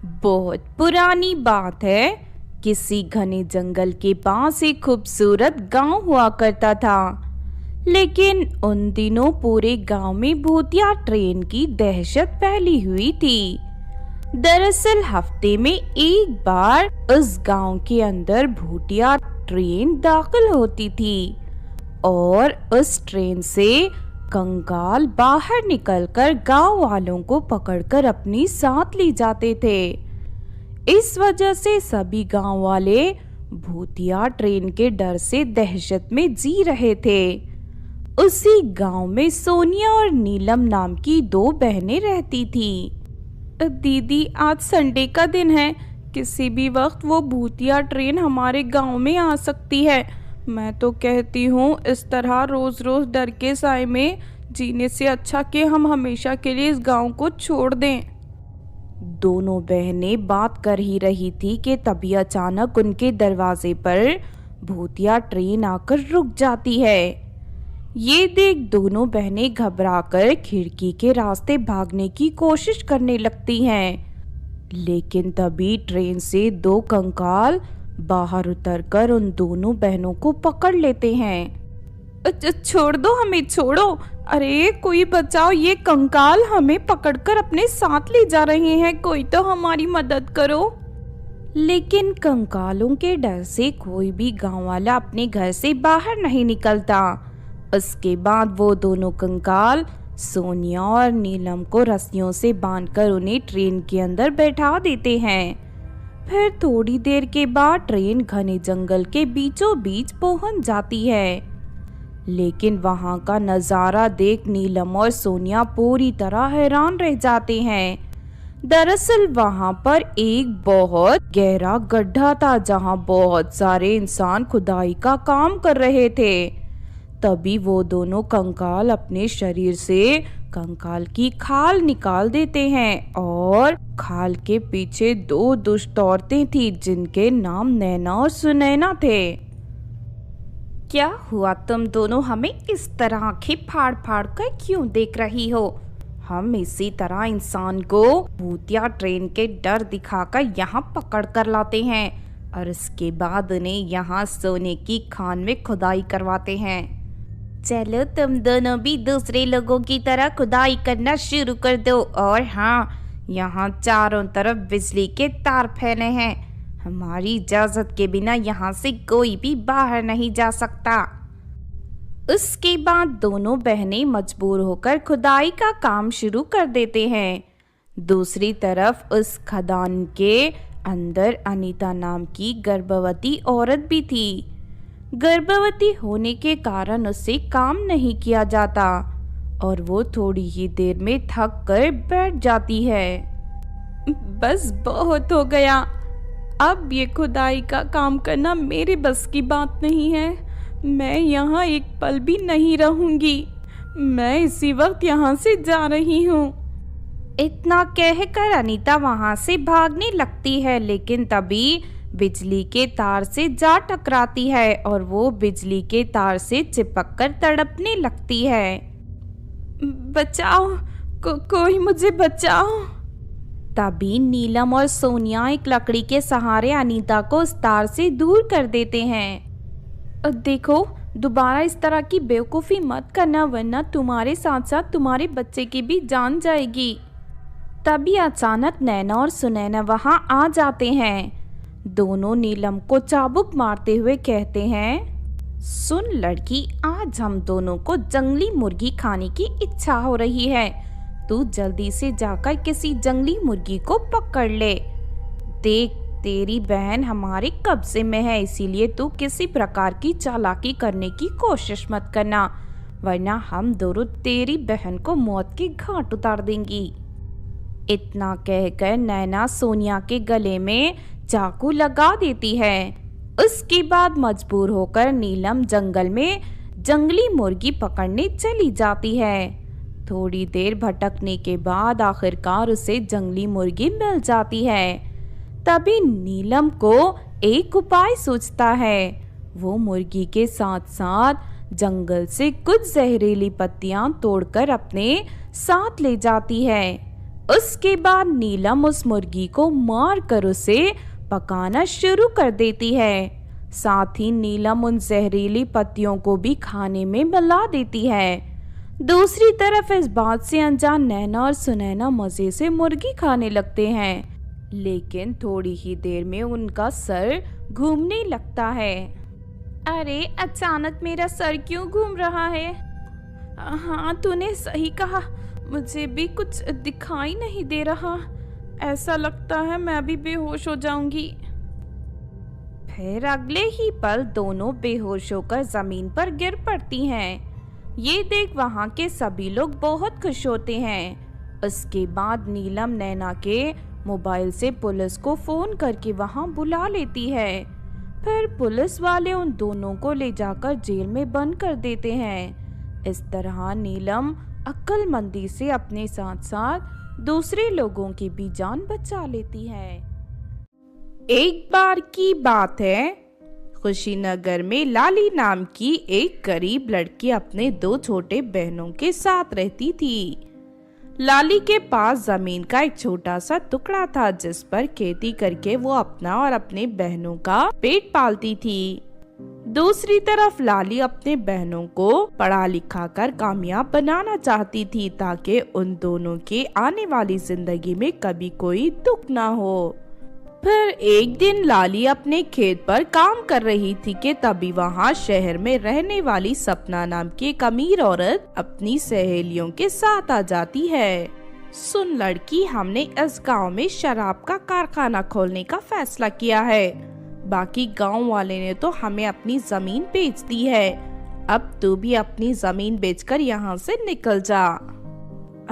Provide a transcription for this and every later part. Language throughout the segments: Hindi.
बहुत पुरानी बात है। किसी घने जंगल के पास एक खूबसूरत गांव हुआ करता था। लेकिन उन दिनों पूरे गांव में भूतिया ट्रेन की दहशत फैली हुई थी। दरअसल हफ्ते में एक बार उस गांव के अंदर भूतिया ट्रेन दाखिल होती थी और उस ट्रेन से कंकाल बाहर निकलकर गांव वालों को पकड़कर अपनी साथ ले जाते थे। इस वजह से सभी गांव वाले भूतिया ट्रेन के डर से दहशत में जी रहे थे। उसी गांव में सोनिया और नीलम नाम की दो बहनें रहती थी। दीदी, आज संडे का दिन है। किसी भी वक्त वो भूतिया ट्रेन हमारे गांव में आ सकती है। मैं तो कहती हूँ इस तरह रोज रोज डर के साए में जीने से अच्छा कि हम हमेशा के लिए इस गांव को छोड़ दें। दोनों बहनें बात कर ही रही थी कि तभी अचानक उनके दरवाजे पर भूतिया ट्रेन आकर रुक जाती है। ये देख दोनों बहनें घबराकर खिड़की के रास्ते भागने की कोशिश करने लगती हैं। लेकिन तभी ट्रेन से दो कंकाल बाहर उतरकर उन दोनों बहनों को पकड़ लेते हैं। छोड़ दो, हमें छोड़ो। अरे कोई बचाओ, ये कंकाल हमें पकड़कर अपने साथ ले जा रहे हैं। कोई तो हमारी मदद करो। लेकिन कंकालों के डर से कोई भी गांव वाला अपने घर से बाहर नहीं निकलता। उसके बाद वो दोनों कंकाल सोनिया और नीलम को रस्सियों से बांधकर उन्हें ट्रेन के अंदर बैठा देते हैं। फिर थोड़ी देर के बाद ट्रेन घने जंगल के बीचों बीच पहुंच जाती है। लेकिन वहां का नजारा देख नीलम और सोनिया पूरी तरह हैरान रह जाते हैं। दरअसल वहां पर एक बहुत गहरा गड्ढा था जहां बहुत सारे इंसान खुदाई का काम कर रहे थे। तभी वो दोनों कंकाल अपने शरीर से कंकाल की खाल निकाल देते हैं और खाल के पीछे दो दुष्ट औरतें थी जिनके नाम नैना और सुनैना थे। क्या हुआ? तुम दोनों हमें इस तरह आंखें फाड़ फाड़ कर क्यों देख रही हो? हम इसी तरह इंसान को भूतिया ट्रेन के डर दिखाकर यहाँ पकड़ कर लाते हैं और उसके बाद उन्हें यहाँ सोने की खान में खुदाई करवाते हैं। चलो तुम दोनों भी दूसरे लोगों की तरह खुदाई करना शुरू कर दो। और हाँ, यहाँ चारों तरफ बिजली के तार फैले हैं। हमारी इजाजत के बिना यहाँ से कोई भी बाहर नहीं जा सकता। उसके बाद दोनों बहनें मजबूर होकर खुदाई का काम शुरू कर देते हैं। दूसरी तरफ उस खदान के अंदर अनीता नाम की गर्भवती औरत भी थी। गर्भवती होने के कारण उससे काम नहीं किया जाता और वो थोड़ी ही देर में थक कर बैठ जाती है। बस बहुत हो गया। अब ये खुदाई का काम करना मेरे बस की बात नहीं है। मैं यहाँ एक पल भी नहीं रहूंगी। मैं इसी वक्त यहाँ से जा रही हूँ। इतना कहकर अनीता वहाँ से भागने लगती है, लेकिन तभी बिजली के तार से जा टकराती है और वो बिजली के तार से चिपक कर तड़पने लगती है। बचाओ, कोई मुझे बचाओ। तभी नीलम और सोनिया एक लकड़ी के सहारे अनीता को उस तार से दूर कर देते हैं। देखो, दोबारा इस तरह की बेवकूफ़ी मत करना, वरना तुम्हारे साथ साथ तुम्हारे बच्चे की भी जान जाएगी। तभी अचानक नैना और सुनैना वहां आ जाते हैं। दोनों नीलम को चाबुक मारते हुए कहते हैं, सुन लड़की, आज हम दोनों को जंगली मुर्गी खाने की इच्छा हो रही है। तू जल्दी से जाकर किसी जंगली मुर्गी को पकड़ ले। देख, तेरी बहन हमारे कब्जे में है, इसीलिए तू किसी प्रकार की चालाकी करने की कोशिश मत करना, वरना हम दोनों तेरी बहन को मौत के घाट उतार देंगी। इतना कहकर नैना सोनिया के गले में चाकू लगा देती है। उसके बाद मजबूर होकर नीलम जंगल में जंगली मुर्गी पकड़ने चली जाती है। थोड़ी देर भटकने के बाद आखिरकार उसे जंगली मुर्गी मिल जाती है। तभी नीलम को एक उपाय सूझता है। वो मुर्गी के साथ साथ जंगल से कुछ जहरीली पत्तियां तोड़कर अपने साथ ले जाती है। उसके बाद नीलम उस मुर्गी को मार कर उसे पकाना शुरू कर देती है। साथ ही नीलम उन जहरीली पत्तियों को भी खाने में मिला देती है। दूसरी तरफ इस बात से अनजान नैना और सुनैना मजे से मुर्गी खाने लगते हैं, लेकिन थोड़ी ही देर में उनका सर घूमने लगता है। अरे अचानक मेरा सर क्यों घूम रहा है? हाँ तूने सही कहा, मुझे भी कुछ दिखाई नहीं दे रहा। ऐसा लगता है मैं भी बेहोश हो जाऊंगी। फिर अगले ही पल दोनों बेहोश होकर जमीन पर गिर पड़ती हैं। ये देख वहाँ के सभी लोग बहुत खुश होते हैं। उसके बाद नीलम नैना के मोबाइल से पुलिस को फोन करके वहाँ बुला लेती है। फिर पुलिस वाले उन दोनों को ले जाकर जेल में बंद कर देते हैं। इस तरह नीलम अक्लमंदी से अपने साथ साथ दूसरे लोगों की भी जान बचा लेती है। एक बार की बात है, खुशीनगर में लाली नाम की एक गरीब लड़की अपने 2 छोटे बहनों के साथ रहती थी। लाली के पास जमीन का एक छोटा सा टुकड़ा था जिस पर खेती करके वो अपना और अपने बहनों का पेट पालती थी। दूसरी तरफ लाली अपने बहनों को पढ़ा लिखा कर कामयाब बनाना चाहती थी ताकि उन दोनों के आने वाली जिंदगी में कभी कोई दुख ना हो। फिर एक दिन लाली अपने खेत पर काम कर रही थी कि तभी वहाँ शहर में रहने वाली सपना नाम की एक अमीर औरत अपनी सहेलियों के साथ आ जाती है। सुन लड़की, हमने इस गांव में शराब का कारखाना खोलने का फैसला किया है। बाकी गांव वाले ने तो हमें अपनी जमीन बेच दी है। अब तू भी अपनी जमीन बेचकर यहाँ से निकल जा।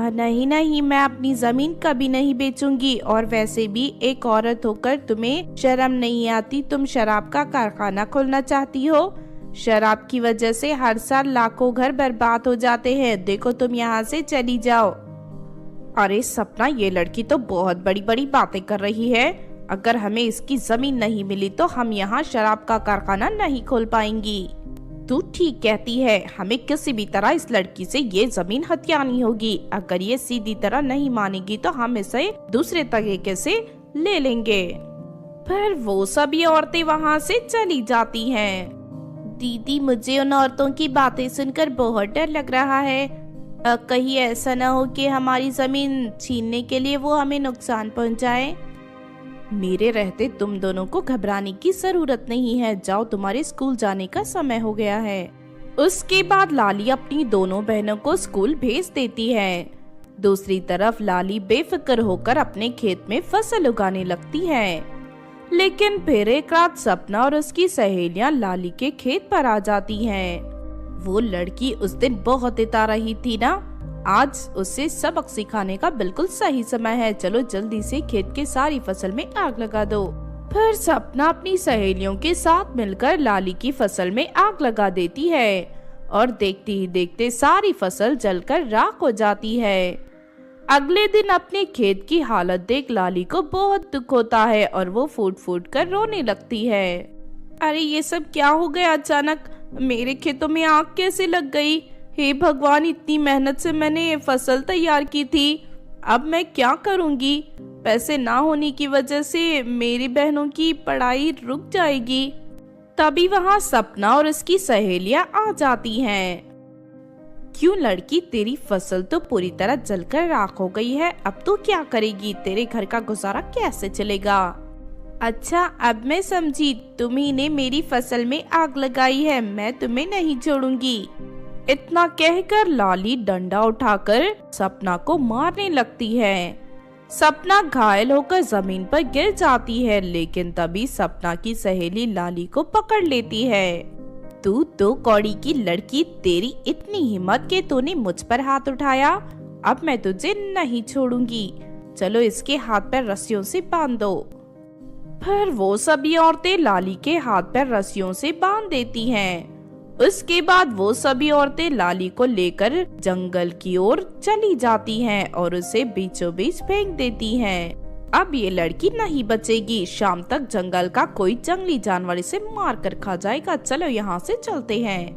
नहीं नहीं, मैं अपनी जमीन कभी नहीं बेचूंगी। और वैसे भी एक औरत होकर तुम्हें शर्म नहीं आती? तुम शराब का कारखाना खोलना चाहती हो? शराब की वजह से हर साल लाखों घर बर्बाद हो जाते हैं। देखो तुम यहाँ से चली जाओ। अरे सपना, ये लड़की तो बहुत बड़ी बड़ी बातें कर रही है। अगर हमें इसकी जमीन नहीं मिली तो हम यहाँ शराब का कारखाना नहीं खोल पाएंगी। तू ठीक कहती है, हमें किसी भी तरह इस लड़की से ये जमीन हथियानी होगी। अगर ये सीधी तरह नहीं मानेगी तो हम इसे दूसरे तरीके से ले लेंगे। फिर वो सभी औरतें वहाँ से चली जाती हैं। दीदी, मुझे उन औरतों की बातें सुनकर बहुत डर लग रहा है। कहीं ऐसा न हो कि हमारी जमीन छीनने के लिए वो हमें नुकसान पहुँचाए। मेरे रहते तुम दोनों को घबराने की जरूरत नहीं है। जाओ, तुम्हारे स्कूल जाने का समय हो गया है। उसके बाद लाली अपनी दोनों बहनों को स्कूल भेज देती है। दूसरी तरफ लाली बेफिक्र होकर अपने खेत में फसल उगाने लगती है। लेकिन फिर एक रात सपना और उसकी सहेलियां लाली के खेत पर आ जाती हैं। वो लड़की उस दिन बहुत इता रही थी ना, आज उसे सबक सिखाने का बिल्कुल सही समय है। चलो जल्दी से खेत के सारी फसल में आग लगा दो। फिर सपना अपनी सहेलियों के साथ मिलकर लाली की फसल में आग लगा देती है और देखते ही देखते सारी फसल जलकर राख हो जाती है। अगले दिन अपने खेत की हालत देख लाली को बहुत दुख होता है और वो फूट फूट कर रोने लगती है। अरे ये सब क्या हो गया अचानक? मेरे खेतों में आग कैसे लग गई? हे भगवान, इतनी मेहनत से मैंने ये फसल तैयार की थी, अब मैं क्या करूंगी? पैसे ना होने की वजह से मेरी बहनों की पढ़ाई रुक जाएगी। तभी वहाँ सपना और उसकी सहेलियां आ जाती हैं। क्यों लड़की, तेरी फसल तो पूरी तरह जलकर राख हो गई है, अब तो क्या करेगी? तेरे घर का गुजारा कैसे चलेगा? अच्छा, अब मैं समझी, तुम्ही ने मेरी फसल में आग लगाई है। मैं तुम्हें नहीं छोड़ूंगी। इतना कहकर लाली डंडा उठाकर सपना को मारने लगती है। सपना घायल होकर जमीन पर गिर जाती है, लेकिन तभी सपना की सहेली लाली को पकड़ लेती है। तू तो कौड़ी की लड़की, तेरी इतनी हिम्मत कि तूने मुझ पर हाथ उठाया। अब मैं तुझे नहीं छोड़ूंगी। चलो इसके हाथ पैर रस्सियों से बांध दो। फिर वो सभी औरतें लाली के हाथ पैर रस्सियों से बांध देती हैं। उसके बाद वो सभी औरतें लाली को लेकर जंगल की ओर चली जाती हैं और उसे बीचों बीच फेंक देती हैं। अब ये लड़की नहीं बचेगी। शाम तक जंगल का कोई जंगली जानवर इसे मार कर खा जाएगा। चलो यहाँ से चलते हैं।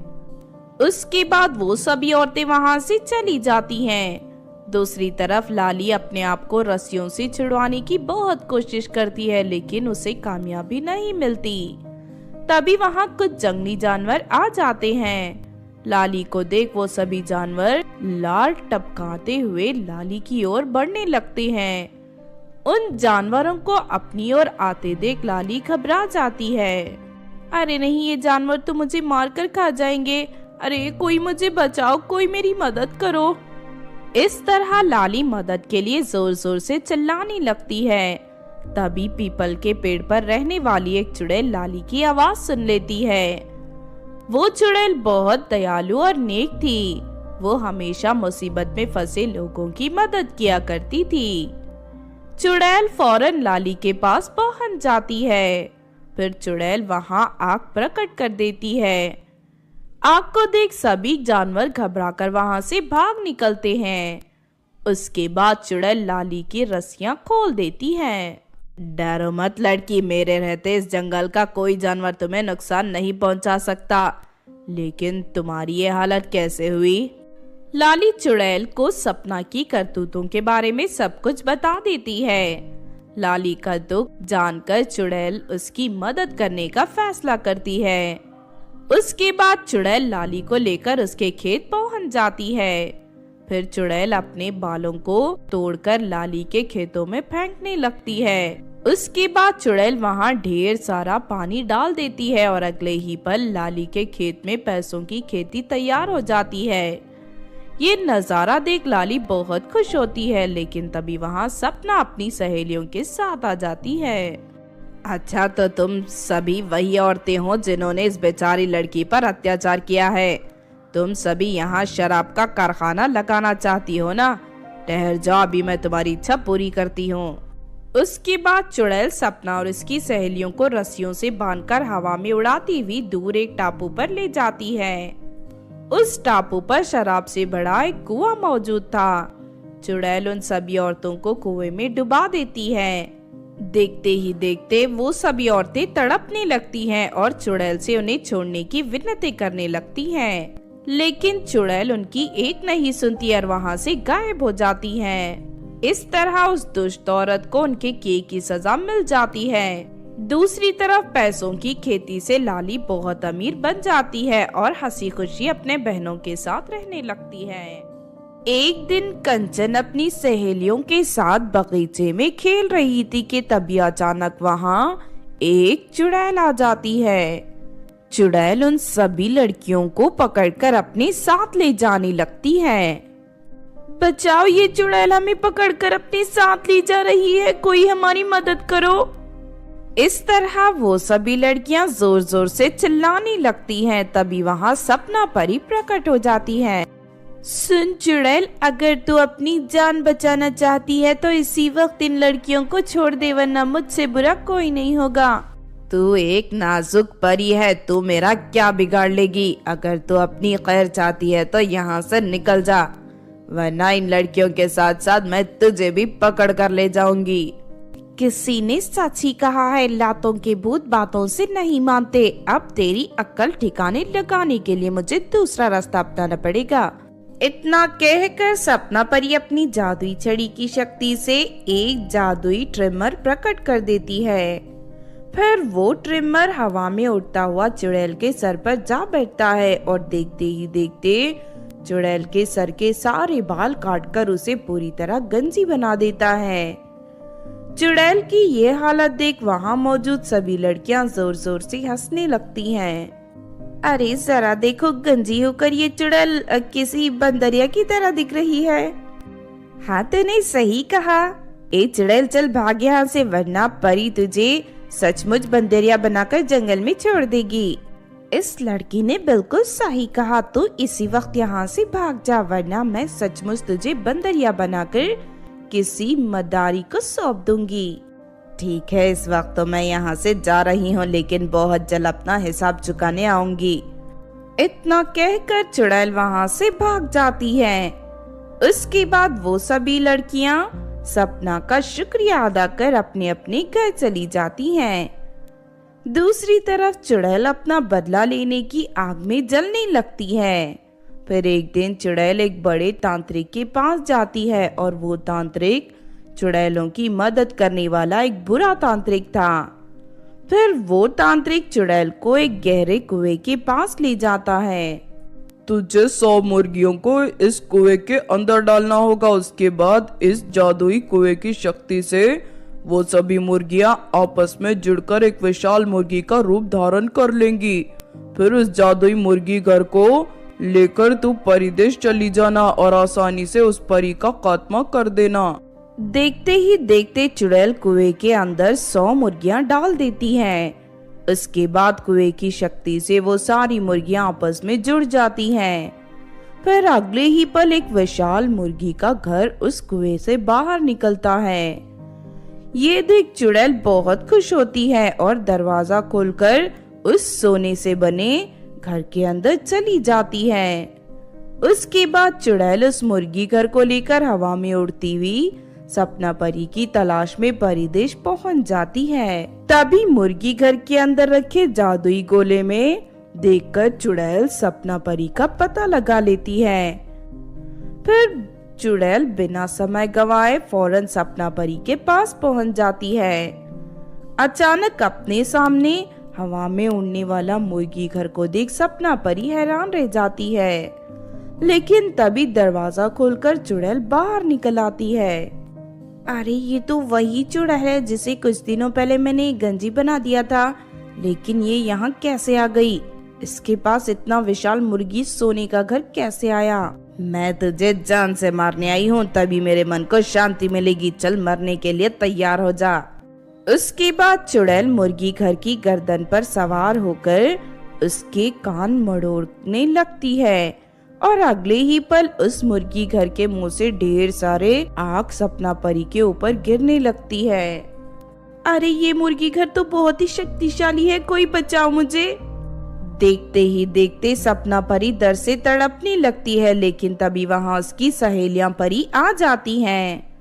उसके बाद वो सभी औरतें वहाँ से चली जाती हैं। दूसरी तरफ लाली अपने आप को रस्सियों से छुड़वाने की बहुत कोशिश करती है, लेकिन उसे कामयाबी नहीं मिलती। तभी वहाँ कुछ जंगली जानवर आ जाते हैं। लाली को देख वो सभी जानवर लार टपकाते हुए लाली की ओर बढ़ने लगते हैं। उन जानवरों को अपनी ओर आते देख लाली घबरा जाती है। अरे नहीं, ये जानवर तो मुझे मारकर खा जाएंगे। अरे कोई मुझे बचाओ, कोई मेरी मदद करो। इस तरह लाली मदद के लिए जोर जोर से चिल्लाने लगती है। तभी पीपल के पेड़ पर रहने वाली एक चुड़ैल लाली की आवाज सुन लेती है। वो चुड़ैल बहुत दयालु और नेक थी। वो हमेशा मुसीबत में फंसे लोगों की मदद किया करती थी। चुड़ैल फौरन लाली के पास पहुंच जाती है। फिर चुड़ैल वहां आग प्रकट कर देती है। आग को देख सभी जानवर घबराकर वहां से भाग निकलते हैं। उसके बाद चुड़ैल लाली की रस्सियां खोल देती है। डरो मत लड़की, मेरे रहते इस जंगल का कोई जानवर तुम्हें नुकसान नहीं पहुंचा सकता। लेकिन तुम्हारी ये हालत कैसे हुई? लाली चुड़ैल को सपना की करतूतों के बारे में सब कुछ बता देती है। लाली का दुख जानकर चुड़ैल उसकी मदद करने का फैसला करती है। उसके बाद चुड़ैल लाली को लेकर उसके खेत पहुंच जाती है। फिर चुड़ैल अपने बालों को तोड़कर लाली के खेतों में फेंकने लगती है। उसके बाद चुड़ैल वहां ढेर सारा पानी डाल देती है और अगले ही पल लाली के खेत में पैसों की खेती तैयार हो जाती है। ये नजारा देख लाली बहुत खुश होती है, लेकिन तभी वहां सपना अपनी सहेलियों के साथ आ जाती है। अच्छा, तो तुम सभी वही औरतें हो जिन्होंने इस बेचारी लड़की पर अत्याचार किया है। तुम सभी यहाँ शराब का कारखाना लगाना चाहती हो ना? ठहर जाओ, अभी मैं तुम्हारी इच्छा पूरी करती हूँ। उसके बाद चुड़ैल सपना और उसकी सहेलियों को रस्सियों से बांधकर हवा में उड़ाती हुई दूर एक टापू पर ले जाती है। उस टापू पर शराब से भरा एक कुआं मौजूद था। चुड़ैल उन सभी औरतों को कुएं में डुबा देती है। देखते ही देखते वो सभी औरतें तड़पने लगती हैं और चुड़ैल से उन्हें छोड़ने की विनती करने लगती हैं। लेकिन चुड़ैल उनकी एक नहीं सुनती और वहां से गायब हो जाती है। इस तरह उस दुष्ट औरत को उनके किए की सजा मिल जाती है। दूसरी तरफ पैसों की खेती से लाली बहुत अमीर बन जाती है और हंसी खुशी अपने बहनों के साथ रहने लगती है। एक दिन कंचन अपनी सहेलियों के साथ बगीचे में खेल रही थी कि तभी अचानक वहां एक चुड़ैल आ जाती है। चुड़ैल उन सभी लड़कियों को पकड़कर अपने साथ ले जाने लगती है। बचाओ, ये चुड़ैल हमें पकड़कर अपने साथ ले जा रही है, कोई हमारी मदद करो। इस तरह वो सभी लड़कियां जोर जोर से चिल्लाने लगती हैं। तभी वहां सपना परी प्रकट हो जाती है। सुन चुड़ैल, अगर तू अपनी जान बचाना चाहती है तो इसी वक्त इन लड़कियों को छोड़ दे, वरना मुझसे बुरा कोई नहीं होगा। तू एक नाजुक परी है, तू मेरा क्या बिगाड़ लेगी? अगर तू अपनी खैर चाहती है तो यहाँ से निकल जा, वरना इन लड़कियों के साथ साथ मैं तुझे भी पकड़ कर ले जाऊंगी। किसी ने सच ही कहा है, लातों के भूत बातों से नहीं मानते। अब तेरी अक्ल ठिकाने लगाने के लिए मुझे दूसरा रास्ता अपनाना पड़ेगा। इतना कहकर सपना परी अपनी जादुई छड़ी की शक्ति से एक जादुई ट्रिमर प्रकट कर देती है। फिर वो ट्रिमर हवा में उड़ता हुआ चुड़ैल के सर पर जा बैठता है और देखते ही देखते चुड़ैल के सर के सारे बाल काटकर उसे पूरी तरह गंजी बना देता है। चुड़ैल की ये हालत देख वहां मौजूद सभी लड़कियां जोर जोर से हंसने लगती हैं। अरे जरा देखो, गंजी होकर ये चुड़ैल किसी बंदरिया की तरह दिख रही है। हाँ, तूने सही कहा। ए चुड़ैल, चल भाग यहाँ से, वरना परी तुझे सचमुच बंदरिया बनाकर जंगल में छोड़ देगी। इस लड़की ने बिल्कुल सही कहा, तू इसी वक्त यहाँ से भाग जा, वरना मैं सचमुच तुझे बंदरिया बनाकर किसी मदारी को सौंप दूंगी। ठीक है, इस वक्त तो मैं यहाँ से जा रही हूँ, लेकिन बहुत जल्द अपना हिसाब चुकाने आऊंगी। इतना कहकर चुड़ैल वहाँ से भाग जाती है। उसके बाद वो सभी लड़कियाँ सपना का शुक्रिया अदा कर अपने अपने घर चली जाती हैं। दूसरी तरफ चुड़ैल अपना बदला लेने की आग में जलने लगती है। फिर एक दिन चुड़ैल एक बड़े तांत्रिक के पास जाती है और वो तांत्रिक चुड़ैलों की मदद करने वाला एक बुरा तांत्रिक था। फिर वो तांत्रिक चुड़ैल को एक गहरे कुएं के पास ले जाता है। तुझे 100 मुर्गियों को इस कुएं के अंदर डालना होगा। उसके बाद इस जादुई कुएं की शक्ति से वो सभी मुर्गियां आपस में जुड़कर एक विशाल मुर्गी का रूप धारण कर लेंगी। फिर उस जादुई मुर्गी घर को लेकर तू परिदेश चली जाना और आसानी से उस परी का खात्मा कर देना। देखते ही देखते चुड़ैल कुएं के अंदर 100 मुर्गियां डाल देती हैं। उसके बाद कुएं की शक्ति से वो सारी मुर्गियां आपस में जुड़ जाती हैं। फिर अगले ही पल एक विशाल मुर्गी का घर उस कुएं से बाहर निकलता है। ये देख चुड़ैल बहुत खुश होती है और दरवाजा खोलकर उस सोने से बने घर के अंदर चली जाती है। उसके बाद चुड़ैल उस मुर्गी घर को लेकर हवा में उड़ती हुई सपना परी की तलाश में परिदेश पहुंच जाती है। तभी मुर्गी घर के अंदर रखे जादुई गोले में देखकर चुड़ैल सपना परी का पता लगा लेती है। फिर चुड़ैल बिना समय गवाए फौरन सपना परी के पास पहुंच जाती है। अचानक अपने सामने हवा में उड़ने वाला मुर्गी घर को देख सपना परी हैरान रह जाती है। लेकिन तभी दरवाजा खोलकर चुड़ैल बाहर निकल आती है। अरे ये तो वही चुड़ैल है जिसे कुछ दिनों पहले मैंने गंजी बना दिया था, लेकिन ये यहाँ कैसे आ गई? इसके पास इतना विशाल मुर्गी सोने का घर कैसे आया? मैं तुझे जान से मारने आई हूँ, तभी मेरे मन को शांति मिलेगी। चल मरने के लिए तैयार हो जा। उसके बाद चुड़ैल मुर्गी घर की गर्दन पर सवार होकर उसके कान मरोड़ने लगती है और अगले ही पल उस मुर्गी घर के मुंह से ढेर सारे आग सपना परी के ऊपर गिरने लगती है। अरे ये मुर्गी घर तो बहुत ही शक्तिशाली है, कोई बचाओ मुझे। देखते ही देखते सपना परी डर से तड़पने लगती है, लेकिन तभी वहां उसकी सहेलियां परी आ जाती हैं।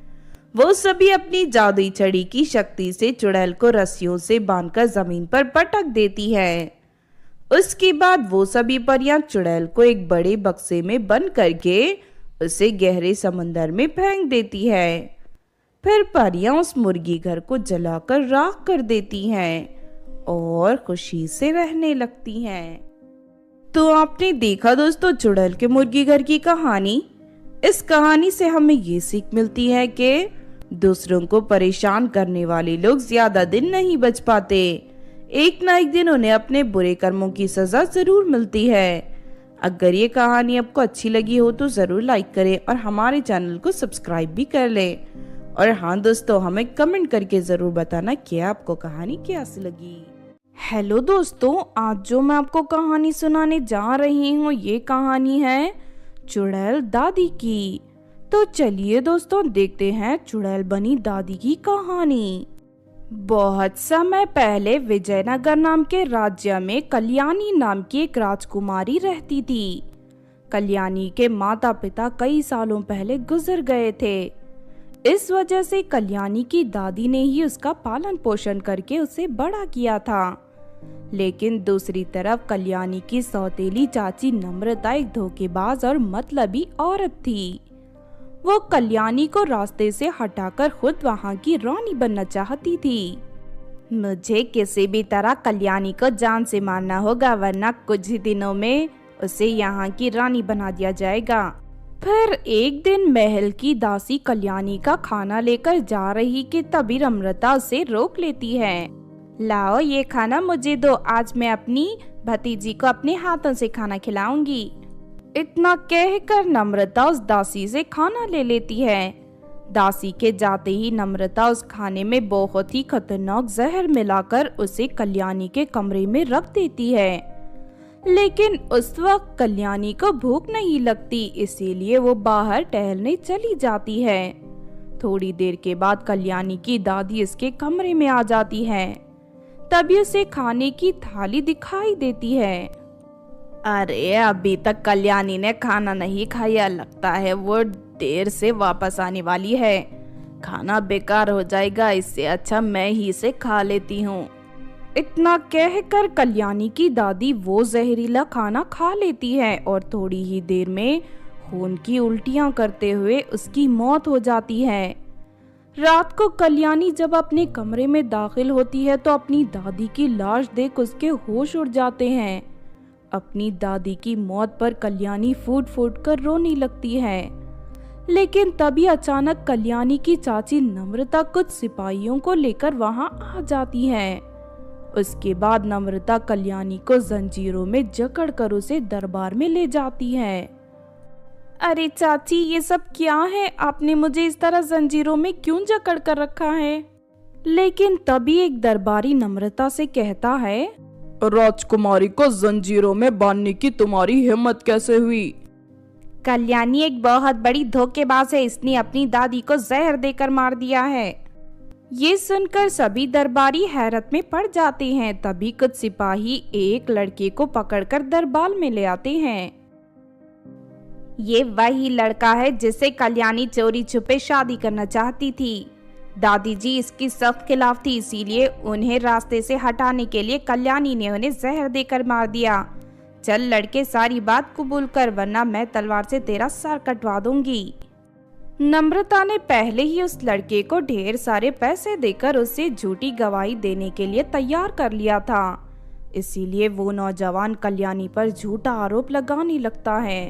वो सभी अपनी जादुई छड़ी की शक्ति से चुड़ैल को रस्सियों से बांधकर जमीन पर पटक देती है। उसके बाद वो सभी परियां चुड़ैल को एक बड़े बक्से में बंद करके उसे गहरे समंदर में फेंक देती है। फिर परियां उस मुर्गी घर को जलाकर राख कर देती हैं और खुशी से रहने लगती हैं। तो आपने देखा दोस्तों चुड़ैल के मुर्गी घर की कहानी। इस कहानी से हमें ये सीख मिलती है कि दूसरों को परेशान करने वाले लोग ज्यादा दिन नहीं बच पाते। एक ना एक दिन उन्हें अपने बुरे कर्मों की सजा जरूर मिलती है। अगर ये कहानी आपको अच्छी लगी हो तो जरूर लाइक करें और हमारे चैनल को सब्सक्राइब भी कर लें। और हाँ दोस्तों, हमें कमेंट करके जरूर बताना कि आपको कहानी कैसी लगी। हेलो दोस्तों, आज जो मैं आपको कहानी सुनाने जा रही हूँ ये कहानी है चुड़ैल दादी की। तो चलिए दोस्तों देखते हैं चुड़ैल बनी दादी की कहानी। बहुत समय पहले विजयनगर नाम के राज्य में कल्याणी नाम की एक राजकुमारी रहती थी। कल्याणी के माता पिता कई सालों पहले गुजर गए थे। इस वजह से कल्याणी की दादी ने ही उसका पालन पोषण करके उसे बड़ा किया था। लेकिन दूसरी तरफ कल्याणी की सौतेली चाची नम्रता एक धोखेबाज और मतलबी औरत थी। वो कल्याणी को रास्ते से हटाकर खुद वहाँ की रानी बनना चाहती थी। मुझे किसी भी तरह कल्याणी को जान से मारना होगा, वरना कुछ ही दिनों में उसे यहाँ की रानी बना दिया जाएगा। फिर एक दिन महल की दासी कल्याणी का खाना लेकर जा रही कि तभी नम्रता उसे रोक लेती है। लाओ ये खाना मुझे दो, आज मैं अपनी भतीजी को अपने हाथों से खाना खिलाऊंगी। इतना कहकर नम्रता उस दासी से खाना ले लेती है। दासी के जाते ही नम्रता उस खाने में बहुत ही खतरनाक जहर मिलाकर उसे कल्याणी के कमरे में रख देती है। लेकिन उस वक्त कल्याणी को भूख नहीं लगती, इसीलिए वो बाहर टहलने चली जाती है। थोड़ी देर के बाद कल्याणी की दादी उसके कमरे में आ जाती है। तभी उसे खाने की थाली दिखाई देती है। अरे अभी तक कल्याणी ने खाना नहीं खाया, लगता है वो देर से वापस आने वाली है। खाना बेकार हो जाएगा, इससे अच्छा मैं ही इसे खा लेती हूँ। इतना कहकर कल्याणी की दादी वो जहरीला खाना खा लेती है और थोड़ी ही देर में खून की उल्टियां करते हुए उसकी मौत हो जाती है। रात को कल्याणी जब अपने कमरे में दाखिल होती है तो अपनी दादी की लाश देख उसके होश उड़ जाते हैं। अपनी दादी की मौत पर कल्याणी फूट फूट कर रोने लगती है। लेकिन तभी अचानक कल्याणी की चाची नम्रता कुछ सिपाहियों को लेकर वहां आ जाती है। उसके बाद नम्रता कल्याणी को जंजीरों में जकड़कर उसे दरबार में ले जाती है। अरे चाची, ये सब क्या है? आपने मुझे इस तरह जंजीरों में क्यों जकड़ कर रखा है? लेकिन तभी एक दरबारी नम्रता से कहता है, राजकुमारी को जंजीरों में बांधने की तुम्हारी हिम्मत कैसे हुई? कल्याणी एक बहुत बड़ी धोखेबाज है, इसने अपनी दादी को जहर देकर मार दिया है। ये सुनकर सभी दरबारी हैरत में पड़ जाते हैं। तभी कुछ सिपाही एक लड़के को पकड़कर दरबार में ले आते हैं। ये वही लड़का है जिससे कल्याणी चोरी छुपे शादी करना चाहती थी। दादी जी इसकी सख्त खिलाफ थी, इसीलिए उन्हें रास्ते से हटाने के लिए कल्याणी ने उन्हें जहर देकर मार दिया। चल लड़के, सारी बात कबूल कर, वरना मैं तलवार से तेरा सर कटवा दूंगी। नम्रता ने पहले ही उस लड़के को ढेर सारे पैसे देकर उसे झूठी गवाही देने के लिए तैयार कर लिया था। इसीलिए वो नौजवान कल्याणी पर झूठा आरोप लगाने लगता है।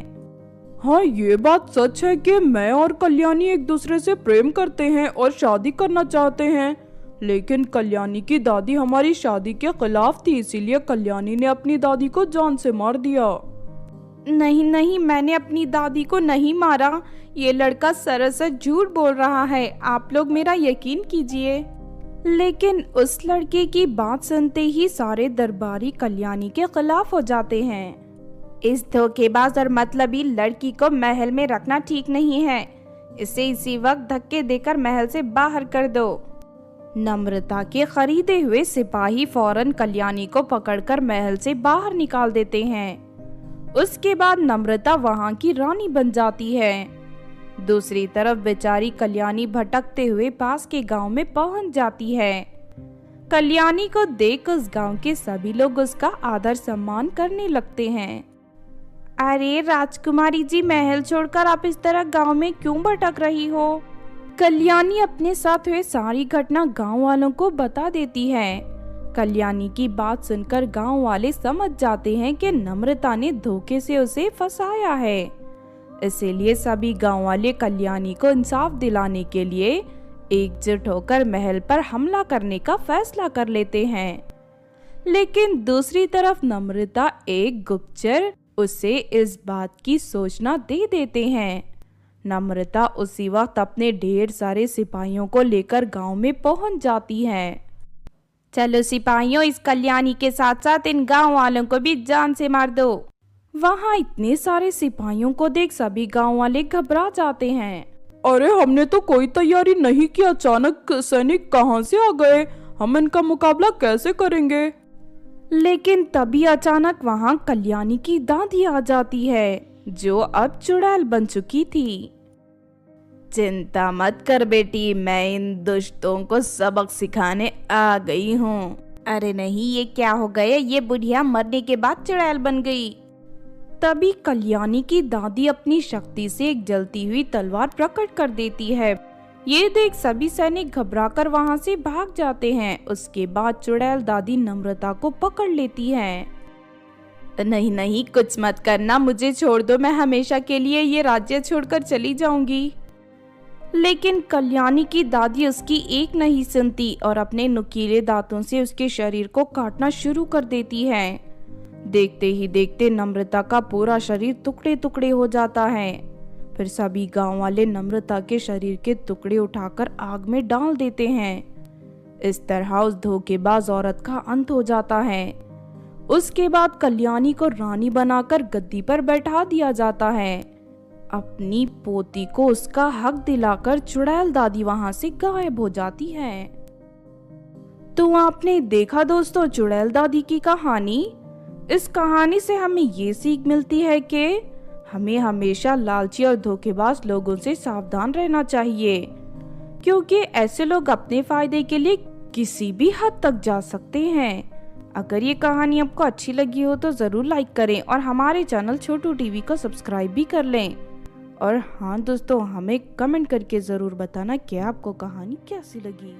हाँ, ये बात सच है कि मैं और कल्याणी एक दूसरे से प्रेम करते हैं और शादी करना चाहते हैं, लेकिन कल्याणी की दादी हमारी शादी के खिलाफ थी, इसीलिए कल्याणी ने अपनी दादी को जान से मार दिया। नहीं नहीं, मैंने अपनी दादी को नहीं मारा। ये लड़का सरासर झूठ बोल रहा है, आप लोग मेरा यकीन कीजिए। लेकिन उस लड़के की बात सुनते ही सारे दरबारी कल्याणी के खिलाफ हो जाते हैं। इस धोखेबाज और मतलबी लड़की को महल में रखना ठीक नहीं है, इसे इसी वक्त धक्के देकर महल से बाहर कर दो। नम्रता के खरीदे हुए सिपाही फौरन कल्याणी को पकड़कर महल से बाहर निकाल देते हैं। उसके बाद नम्रता वहां की रानी बन जाती है। दूसरी तरफ बेचारी कल्याणी भटकते हुए पास के गांव में पहुंच जाती है। कल्याणी को देख उस गांव के सभी लोग उसका आदर सम्मान करने लगते हैं। अरे राजकुमारी जी, महल छोड़कर आप इस तरह गांव में क्यों भटक रही हो? कल्याणी अपने साथ हुए सारी घटना गांव वालों को बता देती है। कल्याणी की बात सुनकर गांव वाले समझ जाते हैं कि नम्रता ने धोखे से उसे फंसाया है। इसीलिए सभी गांव वाले कल्याणी को इंसाफ दिलाने के लिए एकजुट होकर महल पर हमला करने का फैसला कर लेते हैं। लेकिन दूसरी तरफ नम्रता एक गुप्तचर उसे इस बात की सूचना दे देते हैं। नम्रता उसी वक्त अपने ढेर सारे सिपाहियों को लेकर गांव में पहुंच जाती है। चलो सिपाहियों, इस कल्याणी के साथ साथ इन गांव वालों को भी जान से मार दो। वहां इतने सारे सिपाहियों को देख सभी गांव वाले घबरा जाते हैं। अरे, हमने तो कोई तैयारी नहीं की, अचानक सैनिक कहां से आ गए? हम इनका मुकाबला कैसे करेंगे? लेकिन तभी अचानक वहां कल्याणी की दादी आ जाती है, जो अब चुड़ैल बन चुकी थी। चिंता मत कर बेटी, मैं इन दुष्टों को सबक सिखाने आ गई हूँ। अरे नहीं, ये क्या हो गया? ये बुढ़िया मरने के बाद चुड़ैल बन गई। तभी कल्याणी की दादी अपनी शक्ति से एक जलती हुई तलवार प्रकट कर देती है। ये देख सभी सैनिक घबराकर वहां से भाग जाते हैं। उसके बाद चुड़ैल दादी नम्रता को पकड़ लेती है। नहीं नहीं, कुछ मत करना, मुझे छोड़ दो, मैं हमेशा के लिए ये राज्य छोड़कर चली जाऊंगी। लेकिन कल्याणी की दादी उसकी एक नहीं सुनती और अपने नुकीले दांतों से उसके शरीर को काटना शुरू कर देती है। देखते ही देखते नम्रता का पूरा शरीर टुकड़े टुकड़े हो जाता है। फिर सभी गांव वाले नम्रता के शरीर के टुकड़े उठाकर आग में डाल देते हैं। इस तरह उस धोखेबाज औरत का अंत हो जाता है। उसके बाद कल्याणी को रानी बनाकर गद्दी पर बैठा दिया जाता है। अपनी पोती को उसका हक दिलाकर चुड़ैल दादी वहां से गायब हो जाती है। तो आपने देखा दोस्तों चुड़ैल दादी की कहानी। इस कहानी से हमें ये सीख मिलती है कि हमें हमेशा लालची और धोखेबाज लोगों से सावधान रहना चाहिए, क्योंकि ऐसे लोग अपने फायदे के लिए किसी भी हद तक जा सकते हैं। अगर ये कहानी आपको अच्छी लगी हो तो ज़रूर लाइक करें और हमारे चैनल छोटू टीवी को सब्सक्राइब भी कर लें। और हाँ दोस्तों, हमें कमेंट करके ज़रूर बताना कि आपको कहानी कैसी लगी।